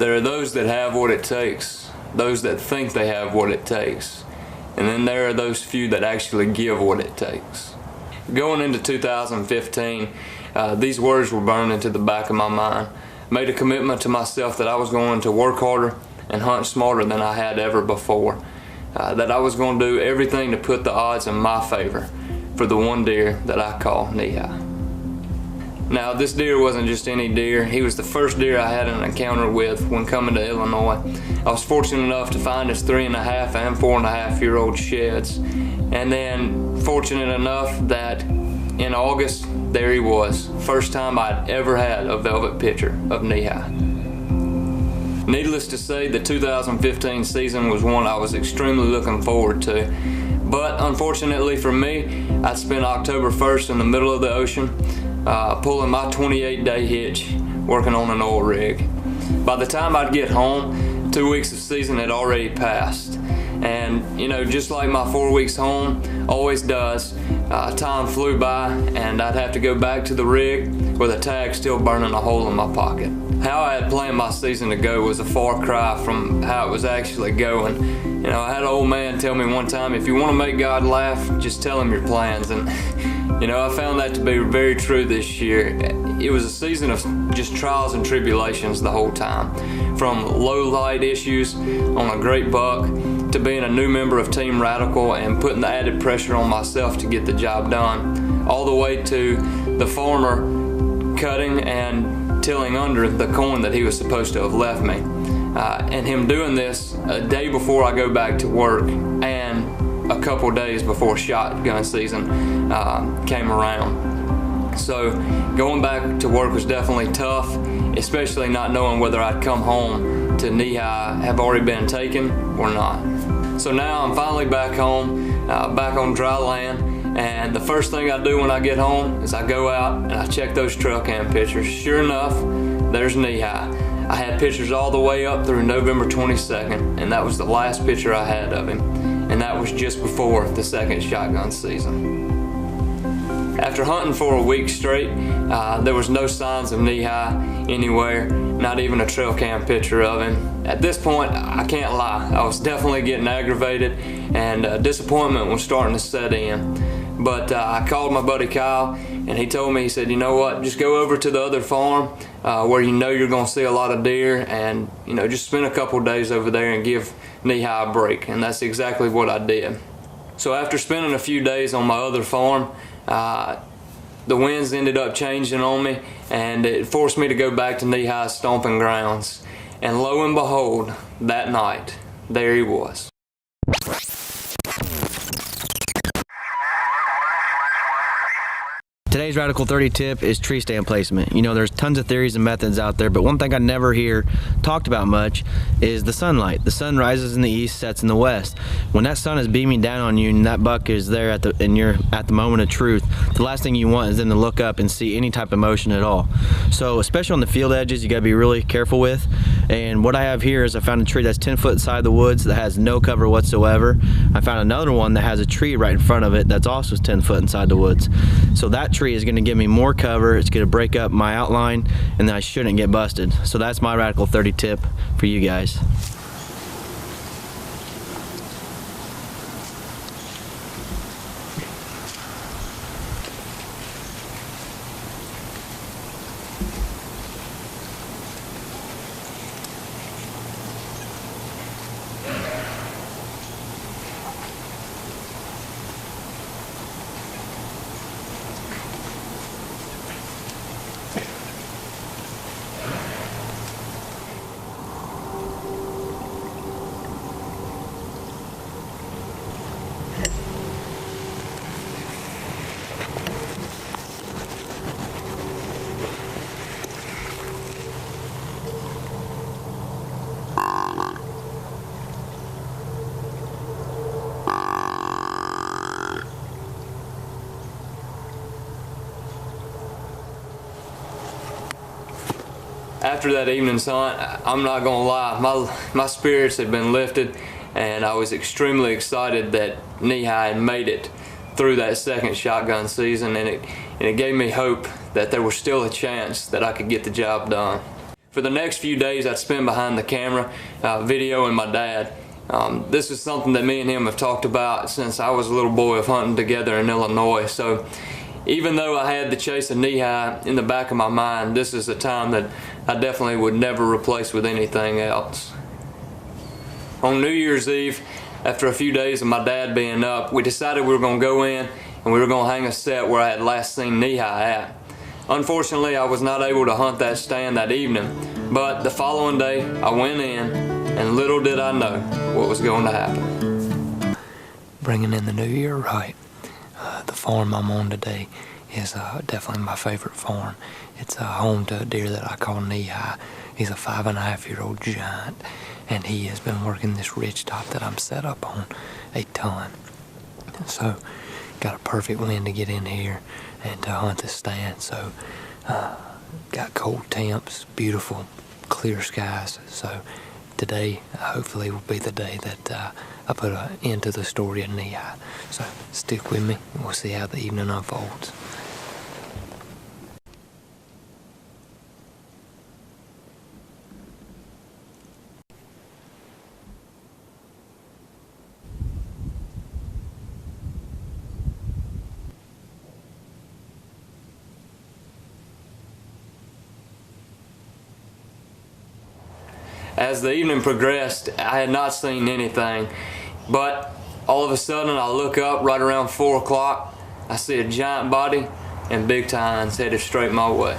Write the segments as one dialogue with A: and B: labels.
A: There are those that have what it takes, those that think they have what it takes, and then there are those few that actually give what it takes. Going into 2015, these words were burned into the back of my mind. Made a commitment to myself that I was going to work harder and hunt smarter than I had ever before. That I was going to do everything to put the odds in my favor for the one deer that I call knee-high. Now, this deer wasn't just any deer. He was the first deer I had an encounter with when coming to Illinois. I was fortunate enough to find his 3.5 and 4.5-year-old sheds. And then fortunate enough that in August, there he was. First time I'd ever had a velvet picture of knee-high. Needless to say, the 2015 season was one I was extremely looking forward to. But unfortunately for me, I'd spent October 1st in the middle of the ocean, pulling my 28-day hitch, working on an oil rig. By the time I'd get home, 2 weeks of season had already passed. And you know, just like my 4 weeks home always does, time flew by and I'd have to go back to the rig with a tag still burning a hole in my pocket. How I had planned my season to go was a far cry from how it was actually going. You know, I had an old man tell me one time, if you want to make God laugh, just tell him your plans. And you know, I found that to be very true this year. It was a season of just trials and tribulations the whole time. From low light issues on a great buck to being a new member of Team Radical and putting the added pressure on myself to get the job done, all the way to the farmer cutting and tilling under the corn that he was supposed to have left me. And him doing this a day before I go back to work and a couple days before shotgun season came around. So going back to work was definitely tough, especially not knowing whether I'd come home to knee-high have already been taken or not. So now I'm finally back home, back on dry land, and the first thing I do when I get home is I go out and I check those trail cam pictures. Sure enough, there's knee-high. I had pictures all the way up through November 22nd, and that was the last picture I had of him. And that was just before the second shotgun season. After hunting for a week straight, there was no signs of knee-high anywhere, not even a trail cam picture of him. At this point, I can't lie, I was definitely getting aggravated and disappointment was starting to set in. But I called my buddy Kyle and he told me, he said, you know what, just go over to the other farm where you know you're going to see a lot of deer, and you know, just spend a couple days over there and give knee-high a break. And that's exactly what I did. So after spending a few days on my other farm, the winds ended up changing on me and it forced me to go back to knee-high stomping grounds. And lo and behold, that night, there he was.
B: Today's Radical 30 tip is tree stand placement. You know, there's tons of theories and methods out there, but one thing I never hear talked about much is the sunlight. The sun rises in the east, sets in the west. When that sun is beaming down on you and that buck is there and you're at the moment of truth, the last thing you want is then to look up and see any type of motion at all. So especially on the field edges, you gotta be really careful with. And what I have here is I found a tree that's 10 foot inside the woods that has no cover whatsoever. I found another one that has a tree right in front of it that's also 10 foot inside the woods. So that tree is going to give me more cover, it's going to break up my outline, and then I shouldn't get busted. So that's my Radical 30 tip for you guys.
A: after that evening's hunt, I'm not gonna lie, my spirits had been lifted, and I was extremely excited that Knee-High had made it through that second shotgun season, and it gave me hope that there was still a chance that I could get the job done. For the next few days I'd spend behind the camera videoing my dad. This is something that me and him have talked about since I was a little boy of hunting together in Illinois. So even though I had the chase of Knee-High in the back of my mind, this is a time that I definitely would never replace with anything else. On New Year's Eve, after a few days of my dad being up, we decided we were going to go in and we were going to hang a set where I had last seen Knee-High at. Unfortunately, I was not able to hunt that stand that evening, but the following day I went in, and little did I know what was going to happen. Bringing in the new year right. The farm I'm on today is definitely my favorite farm. It's home to a deer that I call Knee-High. He's a 5.5-year-old giant, and he has been working this ridge top that I'm set up on a ton. So, got a perfect wind to get in here and to hunt this stand. So, got cold temps, beautiful, clear skies. So, today hopefully will be the day that I put an end to the story of Knee-High. So, stick with me and we'll see how the evening unfolds. As the evening progressed, I had not seen anything, but all of a sudden I look up right around 4 o'clock, I see a giant body and big tines headed straight my way.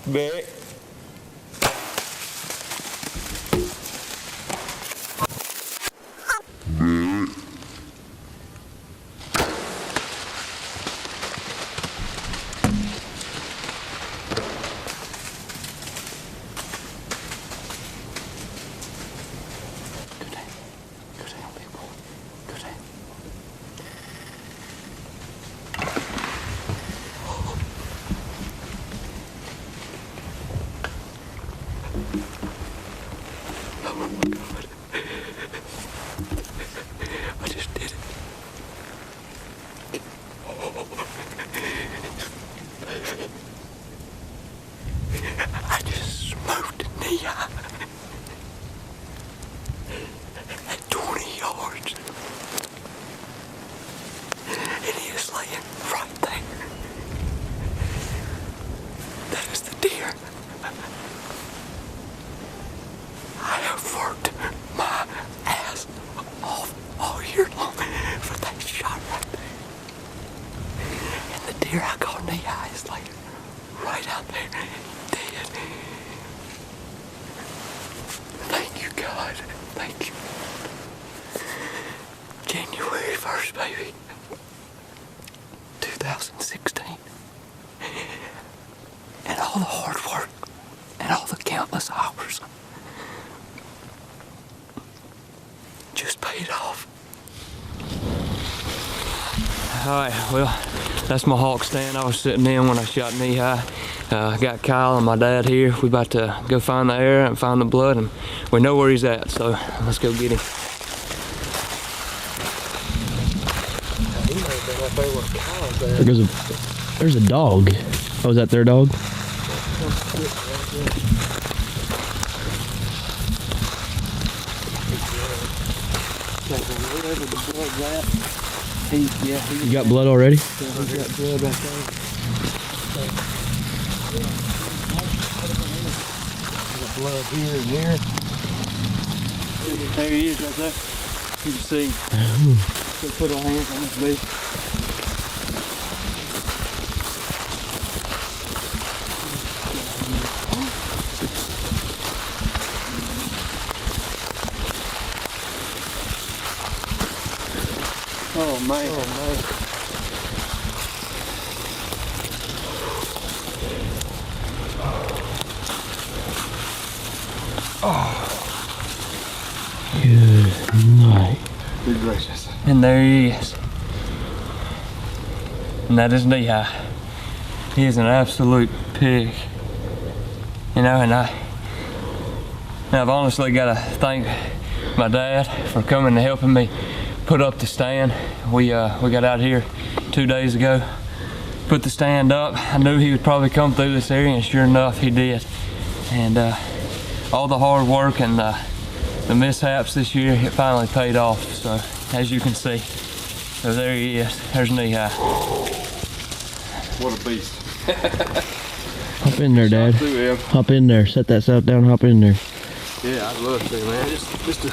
C: Beh.
A: Oh my God. I just did it. I just smoked a knee high at 20 yards. And he is laying right there. That is the deer. I have worked my ass off all year long for that shot right there. And the deer I caught knee high is like right out there, dead. Thank you, God. Thank you. January 1st, baby. 2016. And all the hard work and all the countless hours just paid off. Alright, well, that's my hawk stand I was sitting in when I shot knee high. I got Kyle and my dad here. We about to go find the air and find the blood, and we know where he's at, so let's go get him.
B: There's a dog. Oh, is that their dog? You got blood already?
A: Yeah, he got blood back there. Got blood here and here. There he is right there. You can see. So put our hands on this beast. Oh man. Oh man. Oh.
B: Good night.
A: Good gracious.
C: And there he is. And that is knee high. He is an absolute pig. You know, and I've honestly got to thank my dad for coming and helping me put up the stand. We got out here 2 days ago, put the stand up. I knew he would probably come through this area, and sure enough, he did. And all the hard work and the mishaps this year, it finally paid off. So as you can see, so there he is. There's knee high.
A: What a beast.
B: Hop in there, Dad. Hop in there. Set that stuff down. Hop in there.
A: Yeah, I'd love to, man. Just a...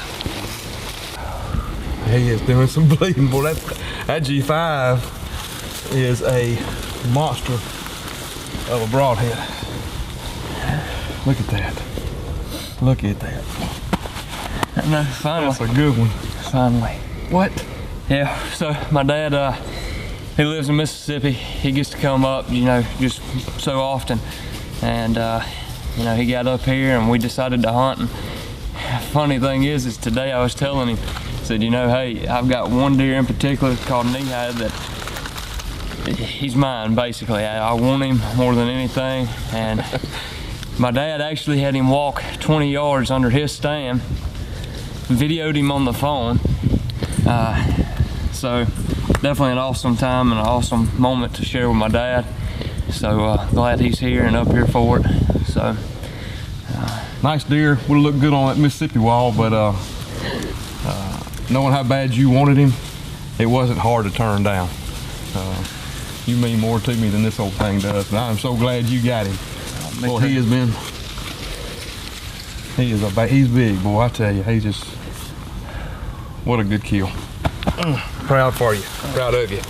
D: He is doing some bleeding, boy. That G5 is a monster of a broadhead. Look at that. Look at that.
C: No, finally.
D: That's a good one.
C: Finally.
D: What?
C: Yeah, so my dad, he lives in Mississippi. He gets to come up, you know, just so often. And, you know, he got up here and we decided to hunt. And funny thing is today I was telling him, I said, you know, hey, I've got one deer in particular called knee high that he's mine, basically. I want him more than anything. And my dad actually had him walk 20 yards under his stand, videoed him on the phone. So definitely an awesome time and an awesome moment to share with my dad. So glad he's here and up here for it. So
D: Nice deer. Would have looked good on that Mississippi wall, but knowing how bad you wanted him, it wasn't hard to turn down. You mean more to me than this old thing does, and I'm so glad you got him. Well, he has been. He's big, boy. I tell you, he's just. What a good kill. Proud for you. Proud of you.